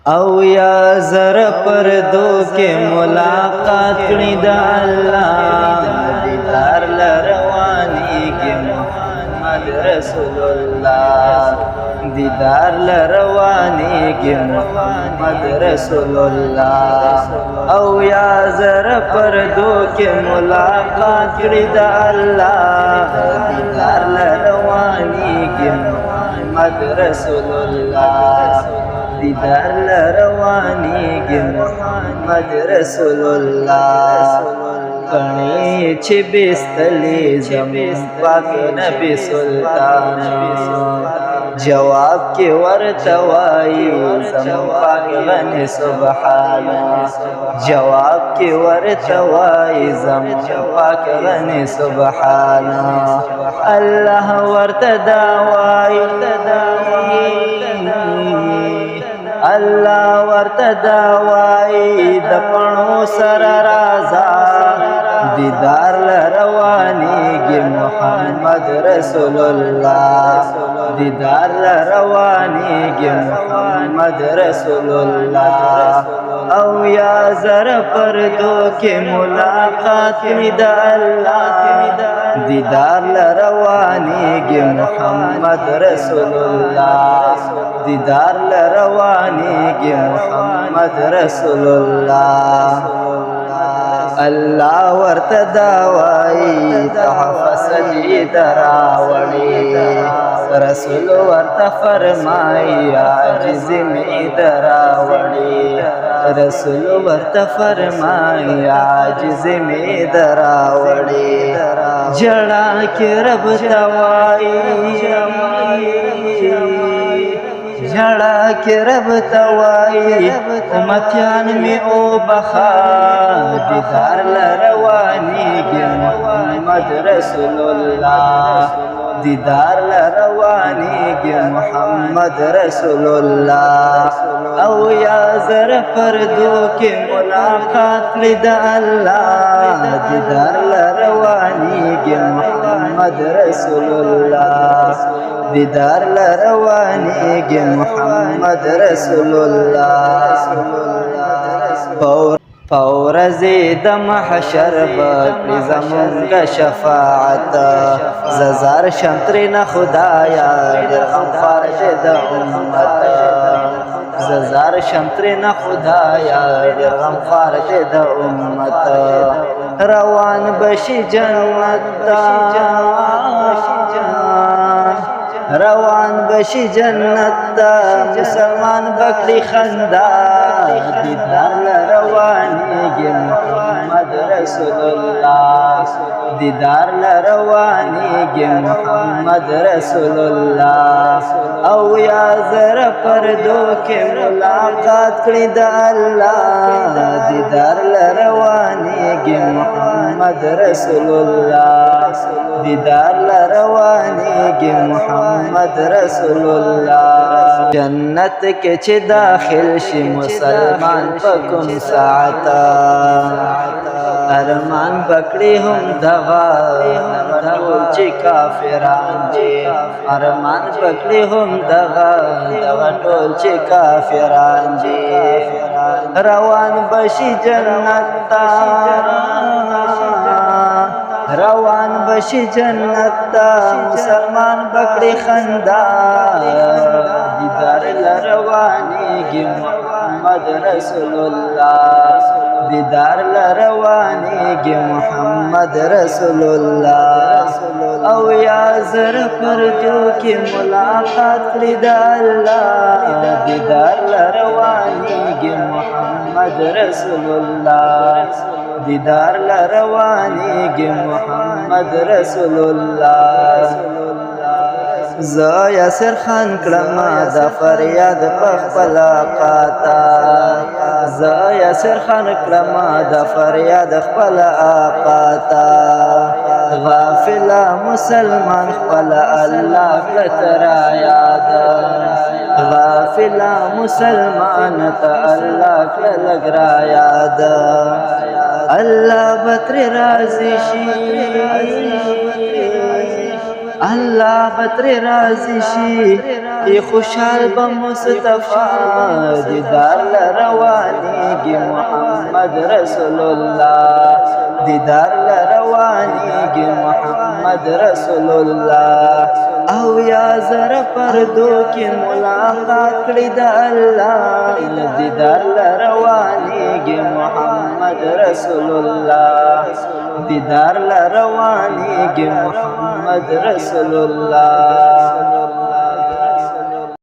او یا زر پردو کې ملاقات کړي د الله دیدار لرواني کې محمد رسول الله دیدار لرواني کې محمد رسول الله او یا زر پردو کې ملاقات کړي د الله دیدار لرواني کې محمد رسول الله دیدار لروانیږي محمد رسول الله کڼې چې بستلې زمون پاک نبی سلطان جواب کې ورته وایي زمون پاک غني سبحان جواب کې ورته وایي زمون پاک غني سبحان الله ورته دا وایي الله ورته دا وایي د پڼو سره رازا دیدار لروانیږي محمد رسول الله دیدار لروانیږي محمد رسول الله او یا زر پردو کې ملاقات کړي د الله دیدار لروانیږي محمد رسول الله دیدار لروانیږي محمد رسول الله الله ورته دا وایي تحفظ دې دراوړي رسول ورته فرمایي عاجز مې دراوړي رسول ورته فرمایي عاجز مې دراوړي جړا کې رب ته وایي جړا کې رب ته وایي امتیان مې او بخا دیدار لروانیږي محمد رسول الله دیدار لروانیږي محمد رسول الله او یا زر پردو کې ملاقات کړي د الله دیدار لروانیږي محمد رسول الله دیدار لروانیږي محمد رسول الله پورزی د محشر بکړي زمونږ شفاعت ززار شمترینه خدایا ډېر غمخوار دی د امت ززار شمترینه خدایا ډېر غمخوار دی د امت روان بشي جنت ته روان بشي جنت ته مسلمان بکړي خندا دیدار لروانیږي محمد رسول الله دیدار لروانیږي محمد رسول الله او یا زر پردو کې ملاقات کړي د الله دیدار لروانیږي محمد رسول الله دیدار لروانیږي محمد رسول الله جنت کې چې داخل شي مسلمان په کوم ساعت ارمان بکړي هم دغه ټول چې کافران دي ارمان بکړي هم دغه ټول چې کافران دي روان بشي جنت ته روان بشي جنت ته مسلمان بکړي خندا دیدار لروانیږي محمد رسول الله دیدار لروانیږي محمد رسول الله او یا زر پردو کې ملاقات کړي د الله دیدار لروانیږي محمد رسول الله دیدار لروانیږي محمد رسول الله زه یاسر خان کړم د فریاد په خپل آقاتا زه یاسر خان کړم د فریاد خپل آقاتا غافل مسلمان خپل الله کترا یاد غافل مسلمان ته الله کلګرا یاد الله بتر راضي شي الله بتر راضي شي ای خوشحال بمصطفى دیدار لروانیږي محمد رسول الله دیدار لروانیږي محمد رسول الله او یا زر پردو کې ملاقات کړی د الله دیدار لروانیږي محمد رسول الله دیدار لروانیږي محمد رسول الله